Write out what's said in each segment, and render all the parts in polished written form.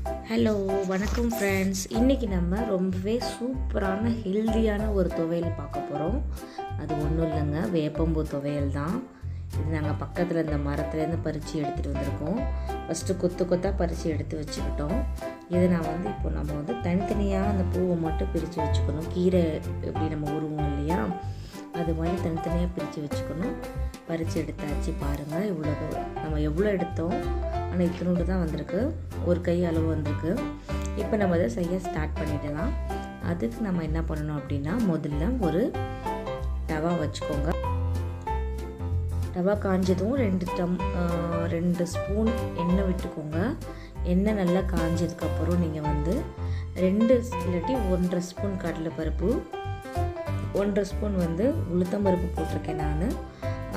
Hello வணக்கம் friends. இன்றைக்கி நம்ம ரொம்பவே சூப்பரான ஹெல்தியான ஒரு துவையல் பார்க்க போகிறோம். அது ஒன்றும் இல்லைங்க, வேப்பம்பூ துவையல் தான். இது நாங்கள் பக்கத்தில் இந்த மரத்துலேருந்து பறித்து எடுத்துகிட்டு வந்திருக்கோம். ஃபஸ்ட்டு கொத்து கொத்தாக பறித்து எடுத்து வச்சுக்கிட்டோம். இதை நம்ம வந்து தனித்தனியாக அந்த பூவை மட்டும் பிரித்து வச்சுக்கணும். கீரை எப்படி நம்ம உருவோம் இல்லையா, அது மாதிரி தனித்தனியாக பிரித்து வச்சுக்கணும். பறித்து எடுத்தாச்சு. பாருங்கள், இவ்வளோ நம்ம எவ்வளோ எடுத்தோம், ஆனால் இத்தினோடு தான் வந்திருக்கு, ஒரு கை அளவு வந்திருக்கு. இப்போ நம்ம அதை செய்ய ஸ்டார்ட் பண்ணிடலாம். அதுக்கு நம்ம என்ன பண்ணணும் அப்படின்னா, முதல்ல ஒரு தவா வச்சுக்கோங்க. தவா காஞ்சதும் 2 ஸ்பூன் எண்ணெய் விட்டுக்கோங்க. எண்ணெய் நல்லா காஞ்சதுக்கப்புறம் நீங்கள் வந்து 2 இல்லாட்டி 1.5 ஸ்பூன் கடலைப்பருப்பு, 1.5 ஸ்பூன் வந்து உளுத்தம்பருப்பு போட்டிருக்கேன் நான்.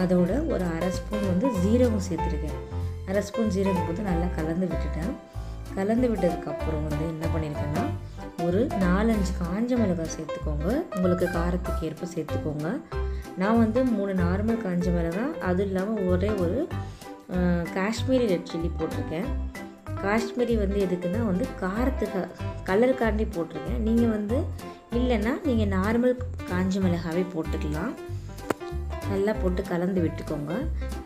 அதோட ஒரு 1/2 ஸ்பூன் வந்து ஜீரகம் சேர்த்துருக்கேன். 1/2 ஸ்பூன் ஜீரகம் போட்டு நல்லா கலந்து விட்டுட்டேன். கலந்து விட்டதுக்கப்புறம் வந்து என்ன பண்ணியிருக்கேன்னா, ஒரு 4-5 காஞ்ச மிளகாய் சேர்த்துக்கோங்க. உங்களுக்கு காரத்துக்கு ஏற்ப சேர்த்துக்கோங்க. நான் வந்து 3 நார்மல் காஞ்ச மிளகாய், அதுவும் இல்லாமல் ஒரே ஒரு காஷ்மீரி ரெட் சில்லி போட்டிருக்கேன். காஷ்மீரி வந்து எதுக்குன்னா வந்து காரத்துக்கு கலருக்காண்டி போட்டிருக்கேன். நீங்கள் வந்து இல்லைன்னா நீங்கள் நார்மல் காஞ்ச மிளகாவே போட்டுக்கலாம். நல்லா போட்டு கலந்து விட்டுக்கோங்க.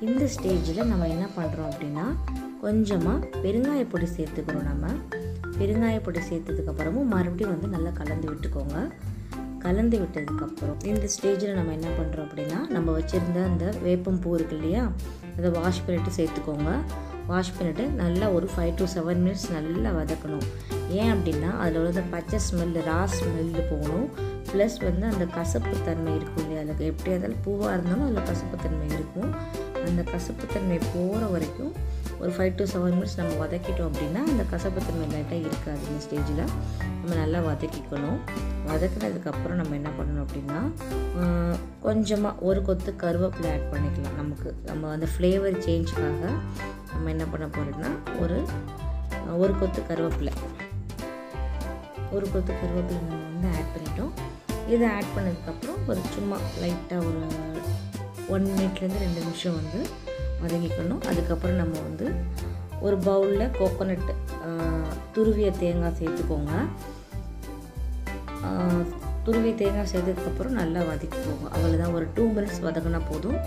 இந்த ஸ்டேஜில் நம்ம என்ன பண்ணுறோம் அப்படின்னா, கொஞ்சமாக பெருங்காயப்பொடி சேர்த்துக்கிறோம். நம்ம பெருங்காயப்பொடி சேர்த்ததுக்கப்புறமும் மறுபடியும் வந்து நல்லா கலந்து விட்டுக்கோங்க. கலந்து விட்டதுக்கப்புறம் இந்த ஸ்டேஜில் நம்ம என்ன பண்ணுறோம் அப்படின்னா, நம்ம வச்சுருந்த அந்த வேப்பம் பூ இருக்கு இல்லையா, அதை வாஷ் பண்ணிவிட்டு சேர்த்துக்கோங்க. வாஷ் பண்ணிவிட்டு நல்லா ஒரு 5 to 7 மினிட்ஸ் நல்லா வதக்கணும். ஏன் அப்படின்னா, அதில் உள்ள பச்சை ஸ்மெல்லு, ஸ்மெல்லு போகணும். ப்ளஸ் வந்து அந்த கசப்பு தன்மை இருக்கும் இல்லையா, அதில் எப்படியா இருந்தாலும் பூவாக இருந்தாலும் அதில் கசப்பு தன்மை இருக்கும். அந்த கசப்பு தன்மை போகிற வரைக்கும் ஒரு 5 to 7 மினிட்ஸ் நம்ம வதக்கிட்டோம் அப்படின்னா அந்த கசப்பு தன்மை லைட்டாக இருக்காது. இந்த ஸ்டேஜில் நம்ம நல்லா வதக்கிக்கணும். வதக்கினதுக்கப்புறம் நம்ம என்ன பண்ணணும் அப்படின்னா, கொஞ்சமாக ஒரு கொத்து கருவேப்பிலை ஆட் பண்ணிக்கலாம். நம்ம அந்த ஃப்ளேவர் சேஞ்சுக்காக நம்ம என்ன பண்ண போகிறோம்னா, ஒரு கொத்து கருவேப்பிலை நம்ம வந்து ஆட் பண்ணிட்டோம். இதை ஆட் பண்ணதுக்கப்புறம் ஒரு சும்மா லைட்டாக ஒரு 1 மினிட்லேருந்து 2 நிமிஷம் வந்து வதக்கிக்கணும். அதுக்கப்புறம் நம்ம வந்து ஒரு பவுலில் கோகோனட் துருவிய தேங்காய் சேர்த்துக்கோங்க. துருவிய தேங்காய் சேர்த்ததுக்கப்புறம் நல்லா வதக்கிக்கோங்க. அவ்வளோதான், ஒரு 2 மினிட்ஸ் வதங்கினா போதும்.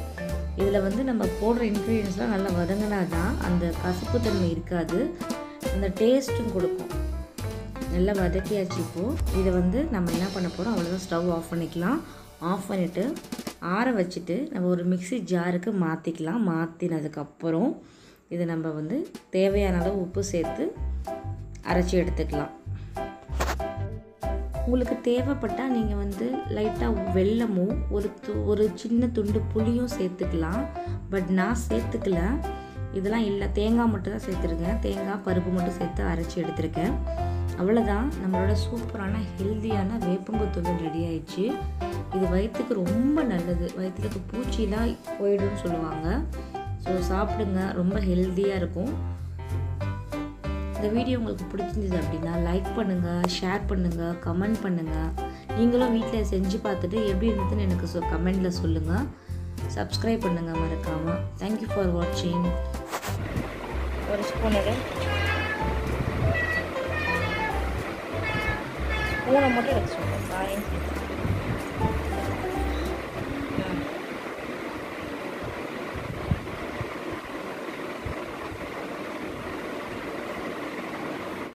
இதில் வந்து நம்ம போடுற இன்க்ரீடியன்ஸ்லாம் நல்லா வதங்கினா தான் அந்த கசப்புத்தன்மை இருக்காது, அந்த டேஸ்ட்டும் கொடுக்கும். நல்லா வதக்கியாச்சு. இப்போது இதை வந்து நம்ம என்ன பண்ண போகிறோம், அவ்வளோதான், ஸ்டவ் ஆஃப் பண்ணிக்கலாம். ஆஃப் பண்ணிவிட்டு ஆற வச்சுட்டு நம்ம ஒரு மிக்ஸி ஜாருக்கு மாற்றிக்கலாம். மாற்றினதுக்கப்புறம் இதை நம்ம வந்து தேவையான அளவு உப்பு சேர்த்து அரைச்சி எடுத்துக்கலாம். உங்களுக்கு தேவைப்பட்டால் நீங்கள் வந்து லைட்டாக வெல்லமும் ஒரு சின்ன துண்டு புளியும் சேர்த்துக்கலாம். பட் நான் சேர்த்துக்கல. இதெல்லாம் இல்லை, தேங்காய் மட்டும் தான் சேர்த்துருக்கேன். தேங்காய் பருப்பு மட்டும் சேர்த்து அரைச்சி எடுத்திருக்கேன். அவ்வளோதான், நம்மளோட சூப்பரான ஹெல்தியான வேப்பம்பூ துவையல் ரெடி ஆயிடுச்சு. இது வயிற்றுக்கு ரொம்ப நல்லது. வயிற்றுக்கு பூச்சிலாம் போயிடும்னு சொல்லுவாங்க. ஸோ சாப்பிடுங்க, ரொம்ப ஹெல்த்தியாக இருக்கும். இந்த வீடியோ உங்களுக்கு பிடிச்சிருந்தது அப்படின்னா லைக் பண்ணுங்கள், ஷேர் பண்ணுங்கள், கமெண்ட் பண்ணுங்கள். நீங்களும் வீட்டில் செஞ்சு பார்த்துட்டு எப்படி இருந்ததுன்னு எனக்கு கமெண்டில் சொல்லுங்கள். சப்ஸ்கிரைப் பண்ணுங்கள் மறக்காமல். தேங்க்யூ ஃபார் வாட்சிங். ஒரு ஸ்பூனை மட்டும் எடுத்து சொல்லுங்கள்.